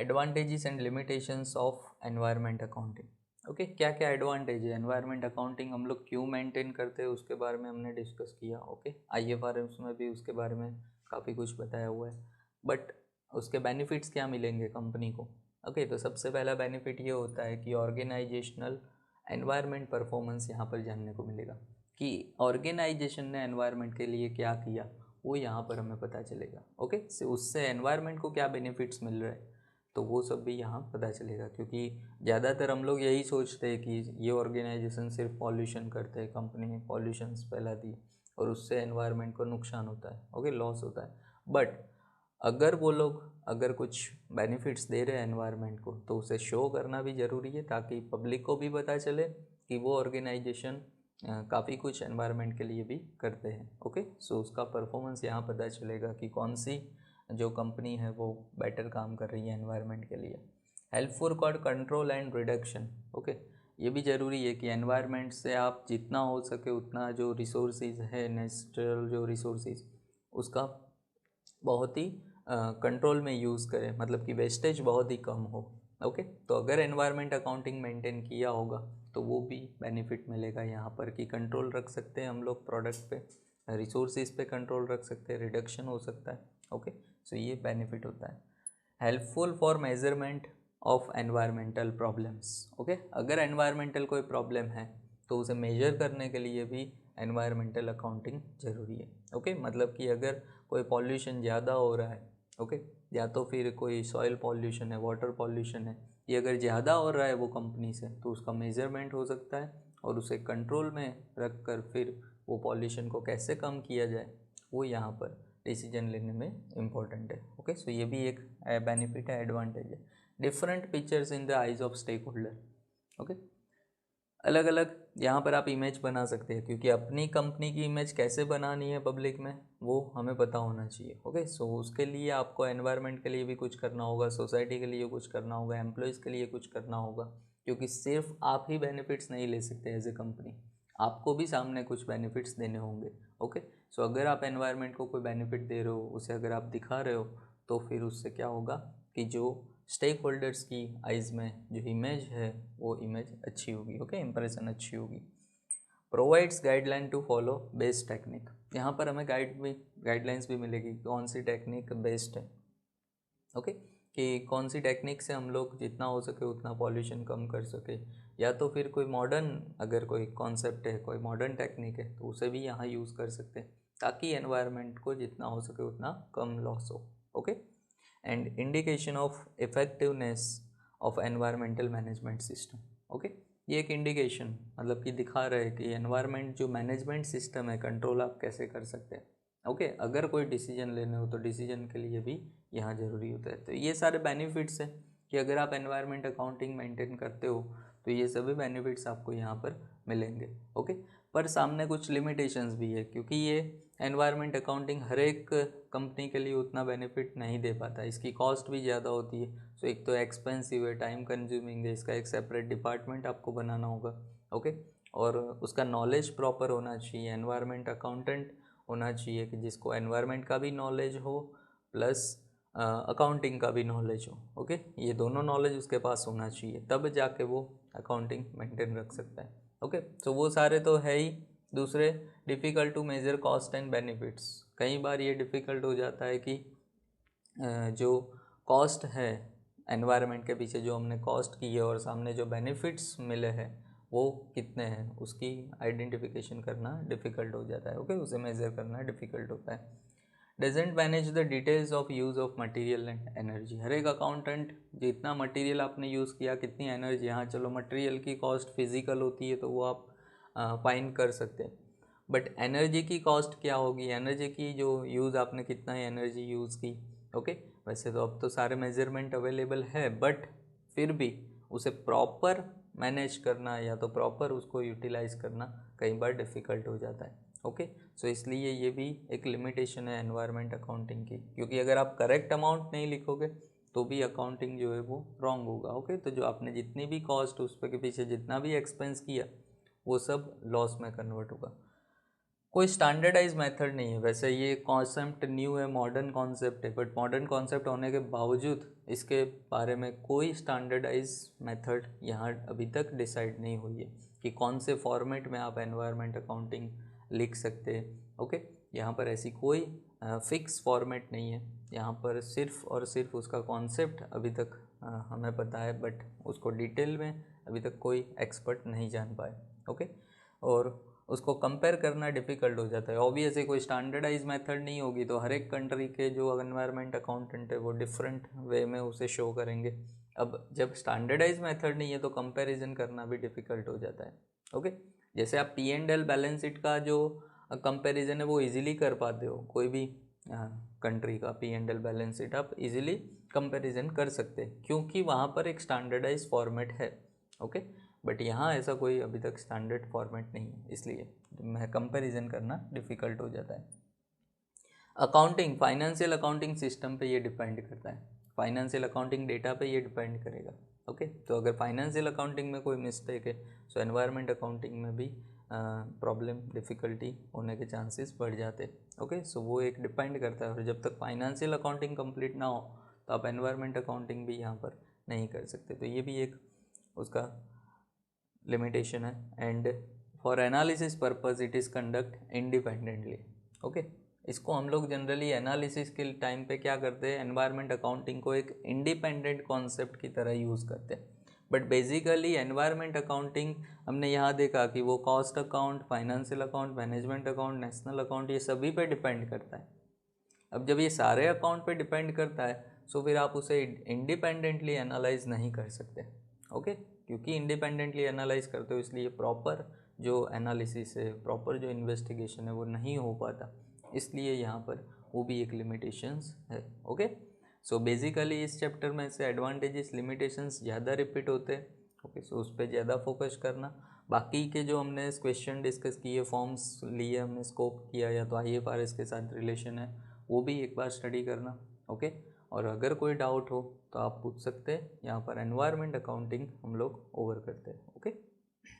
Advantages and limitations of environment accounting. Okay, क्या क्या advantage है एनवायरनमेंट अकाउंटिंग हम लोग क्यों मेंटेन करते हैं उसके बारे में हमने डिस्कस किया। ओके, IFRS में भी उसके बारे में काफ़ी कुछ बताया हुआ है, बट उसके बेनिफिट्स क्या मिलेंगे कंपनी को। ओके, तो सबसे पहला बेनिफिट ये होता है कि ऑर्गेनाइजेशनल एनवायरनमेंट परफॉर्मेंस यहाँ पर जानने को मिलेगा कि ऑर्गेनाइजेशन ने एनवायरनमेंट के लिए क्या किया, वो यहाँ पर हमें पता चलेगा। ओके, उससे एनवायरनमेंट को क्या बेनिफिट्स मिल रहे हैं तो वो सब भी यहाँ पता चलेगा, क्योंकि ज़्यादातर हम लोग यही सोचते हैं कि ये ऑर्गेनाइजेशन सिर्फ पॉल्यूशन करते हैं, कंपनी पॉल्यूशंस फैलाती है और उससे एनवायरनमेंट को नुकसान होता है। ओके, लॉस होता है। बट अगर वो लोग अगर कुछ बेनिफिट्स दे रहे हैं एनवायरनमेंट को तो उसे शो करना भी ज़रूरी है, ताकि पब्लिक को भी पता चले कि वो ऑर्गेनाइजेशन काफ़ी कुछ एनवायरनमेंट के लिए भी करते हैं। ओके, सो उसका परफॉर्मेंस यहाँ पता चलेगा कि कौन सी जो कंपनी है वो बेटर काम कर रही है एनवायरनमेंट के लिए। Helpful for control and reduction. Okay, ये भी ज़रूरी है कि एनवायरनमेंट से आप जितना हो सके उतना जो रिसोर्सेज है, नेचुरल जो रिसोर्सेज, उसका बहुत ही कंट्रोल में यूज़ करें, मतलब कि वेस्टेज बहुत ही कम हो। ओके, तो अगर एनवायरनमेंट अकाउंटिंग मेंटेन किया होगा तो वो भी बेनिफिट मिलेगा यहाँ पर कि कंट्रोल रख सकते हैं हम लोग प्रोडक्ट पे, रिसोर्सेज पे कंट्रोल रख सकते हैं, रिडक्शन हो सकता है। ओके, सो ये बेनिफिट होता है। Helpful for measurement of environmental problems. Okay, अगर एनवायरमेंटल कोई प्रॉब्लम है तो उसे मेजर करने के लिए भी एनवायरमेंटल अकाउंटिंग ज़रूरी है। ओके, मतलब कि अगर कोई पॉल्यूशन ज़्यादा हो रहा है, ओके, या तो फिर कोई सॉइल पॉल्यूशन है, वाटर पॉल्यूशन है, ये अगर ज़्यादा हो रहा है वो कंपनी से तो उसका मेजरमेंट हो सकता है और उसे कंट्रोल में रख कर फिर वो पॉल्यूशन को कैसे कम किया जाए वो यहाँ पर डिसीजन लेने में इम्पोर्टेंट है। ओके, सो ये भी एक बेनिफिट है, एडवांटेज है। Different pictures in the eyes of stakeholder. Okay, अलग अलग यहाँ पर आप इमेज बना सकते हैं, क्योंकि अपनी कंपनी की इमेज कैसे बनानी है पब्लिक में वो हमें पता होना चाहिए। ओके, सो उसके लिए आपको एनवायरनमेंट के लिए भी कुछ करना होगा, सोसाइटी के लिए कुछ करना होगा, एम्प्लॉयज़ के लिए कुछ करना होगा, क्योंकि सिर्फ आप ही बेनिफिट्स नहीं ले सकते एज ए कंपनी, आपको भी सामने कुछ बेनिफिट्स देने होंगे। ओके, सो अगर आप एनवायरनमेंट को कोई बेनिफिट दे रहे हो, उसे अगर आप दिखा रहे हो, तो फिर उससे क्या होगा कि जो स्टेक होल्डर्स की आइज़ में जो इमेज है वो इमेज अच्छी होगी। ओके, इंप्रेशन अच्छी होगी। Provides guideline to follow best technique. यहाँ पर हमें गाइडलाइंस भी मिलेगी कौन सी टेक्निक बेस्ट है। ओके, कि कौन सी टेक्निक से हम लोग जितना हो सके उतना पॉल्यूशन कम कर सके, या तो फिर कोई मॉडर्न अगर कोई कॉन्सेप्ट है, कोई मॉडर्न टेक्निक है तो उसे भी यहाँ यूज़ कर सकते हैं, ताकि एनवायरनमेंट को जितना हो सके उतना कम लॉस हो। Okay, and indication of effectiveness of environmental management system. Okay, ये एक इंडिकेशन मतलब कि दिखा रहे हैं कि एनवायरनमेंट जो मैनेजमेंट सिस्टम है, कंट्रोल आप कैसे कर सकते हैं। ओके, अगर कोई डिसीजन लेने हो तो डिसीजन के लिए भी यहाँ ज़रूरी होता है। तो ये सारे बेनिफिट्स हैं कि अगर आप एनवायरनमेंट अकाउंटिंग मेंटेन करते हो तो ये सभी बेनिफिट्स आपको यहाँ पर मिलेंगे। ओके, पर सामने कुछ लिमिटेशंस भी है, क्योंकि ये एनवायरनमेंट अकाउंटिंग हर एक कंपनी के लिए उतना बेनिफिट नहीं दे पाता, इसकी कॉस्ट भी ज़्यादा होती है। सो एक तो एक्सपेंसिव है, टाइम कंज्यूमिंग है, इसका एक सेपरेट डिपार्टमेंट आपको बनाना होगा। ओके, और उसका नॉलेज प्रॉपर होना चाहिए, एनवायरनमेंट अकाउंटेंट होना चाहिए कि जिसको एनवायरनमेंट का भी नॉलेज हो प्लस अकाउंटिंग का भी नॉलेज हो। ओके, ये दोनों नॉलेज उसके पास होना चाहिए, तब जाके वो अकाउंटिंग मेंटेन रख सकता है। ओके, तो वो सारे तो है ही। दूसरे, difficult to measure cost and benefits. कई बार ये डिफ़िकल्ट हो जाता है कि जो कॉस्ट है एनवायरनमेंट के पीछे जो हमने कॉस्ट की है और सामने जो बेनिफिट्स मिले हैं वो कितने हैं, उसकी आइडेंटिफिकेशन करना डिफ़िकल्ट हो जाता है। ओके, उसे मेज़र करना डिफ़िकल्ट होता है। Doesn't manage the details of use of material and energy. हर एक अकाउंटेंट जितना मटेरियल आपने यूज़ किया, कितनी एनर्जी, हाँ चलो मटेरियल की कॉस्ट फिजिकल होती है तो वो आप फाइंड कर सकते हैं, बट एनर्जी की कॉस्ट क्या होगी, एनर्जी की जो यूज़ आपने कितना एनर्जी यूज़ की। ओके, वैसे तो अब तो सारे मेजरमेंट अवेलेबल है, बट फिर भी उसे प्रॉपर मैनेज करना या तो प्रॉपर उसको यूटिलाइज़ करना कई बार डिफ़िकल्ट हो जाता है। ओके, सो इसलिए ये भी एक लिमिटेशन है एनवायरनमेंट अकाउंटिंग की, क्योंकि अगर आप करेक्ट अमाउंट नहीं लिखोगे तो भी अकाउंटिंग जो है वो रॉन्ग होगा। ओके, तो जो आपने जितनी भी कॉस्ट उस पर के पीछे जितना भी एक्सपेंस किया वो सब लॉस में कन्वर्ट होगा। कोई स्टैंडर्डाइज मेथड नहीं है। वैसे ये कॉन्सेप्ट न्यू है, मॉडर्न कॉन्सेप्ट है, बट मॉडर्न कॉन्सेप्ट होने के बावजूद इसके बारे में कोई स्टैंडर्डाइज मेथड यहाँ अभी तक डिसाइड नहीं हुई है कि कौन से फॉर्मेट में आप एनवायरनमेंट अकाउंटिंग लिख सकते हैं। ओके, यहाँ पर ऐसी कोई फिक्स फॉर्मेट नहीं है। यहाँ पर सिर्फ और सिर्फ उसका कॉन्सेप्ट अभी तक हमें पता है, बट उसको डिटेल में अभी तक कोई एक्सपर्ट नहीं जान पाए। ओके, और उसको कंपेयर करना डिफ़िकल्ट हो जाता है। ऑब्वियसली कोई स्टैंडर्डाइज मेथड नहीं होगी तो हर एक कंट्री के जो एनवायरनमेंट अकाउंटेंट है वो डिफरेंट वे में उसे शो करेंगे। अब जब स्टैंडर्डाइज मेथड नहीं है तो कंपैरिजन करना भी डिफ़िकल्ट हो जाता है। ओके, जैसे आप P&L बैलेंस शीट का जो कंपैरिजन है वो इजीली कर पाते हो, कोई भी कंट्री का P&L बैलेंस शीट आप इजीली कंपैरिजन कर सकते हैं क्योंकि वहाँ पर एक स्टैंडर्डाइज फॉर्मेट है। ओके, बट यहाँ ऐसा कोई अभी तक स्टैंडर्ड फॉर्मेट नहीं है, इसलिए कंपैरिजन करना डिफ़िकल्ट हो जाता है। अकाउंटिंग, फाइनेंशियल अकाउंटिंग सिस्टम पे ये डिपेंड करता है, फाइनेंशियल अकाउंटिंग डेटा पे ये डिपेंड करेगा। ओके, तो अगर फाइनेंशियल अकाउंटिंग में कोई मिस्टेक है तो एनवायरनमेंट अकाउंटिंग में भी प्रॉब्लम डिफ़िकल्टी होने के चांसेस बढ़ जाते हैं। ओके, सो वो एक डिपेंड करता है, और जब तक फाइनेंशियल अकाउंटिंग कंप्लीट ना हो तो आप एनवायरनमेंट अकाउंटिंग भी यहाँ पर नहीं कर सकते। तो ये भी एक उसका लिमिटेशन है। And for analysis purpose it is conduct independently. Okay, इसको हम लोग जनरली एनालिसिस के टाइम पे क्या करते हैं, एनवायरनमेंट अकाउंटिंग को एक इंडिपेंडेंट कॉन्सेप्ट की तरह यूज़ करते हैं। बट बेसिकली एनवायरनमेंट अकाउंटिंग हमने यहाँ देखा कि वो cost account, financial account, management account, national account, ये सभी पे डिपेंड करता है। अब जब ये सारे अकाउंट पे डिपेंड करता है सो फिर आप उसे इंडिपेंडेंटली एनालाइज नहीं कर सकते। ओके, क्योंकि इंडिपेंडेंटली एनालाइज करते हो इसलिए प्रॉपर जो एनालिसिस है, प्रॉपर जो इन्वेस्टिगेशन है वो नहीं हो पाता, इसलिए यहाँ पर वो भी एक लिमिटेशंस है। ओके, सो बेसिकली इस चैप्टर में से एडवांटेजेस लिमिटेशंस ज़्यादा रिपीट होते हैं। ओके, सो उस पर ज़्यादा फोकस करना। बाकी के जो हमने क्वेश्चन डिस्कस किए, फॉर्म्स लिए, हमने स्कोप किया या तो IFRS के साथ रिलेशन है वो भी एक बार स्टडी करना। ओके, और अगर कोई डाउट हो तो आप पूछ सकते हैं। यहाँ पर एनवायरनमेंट अकाउंटिंग हम लोग ओवर करते हैं। ओके।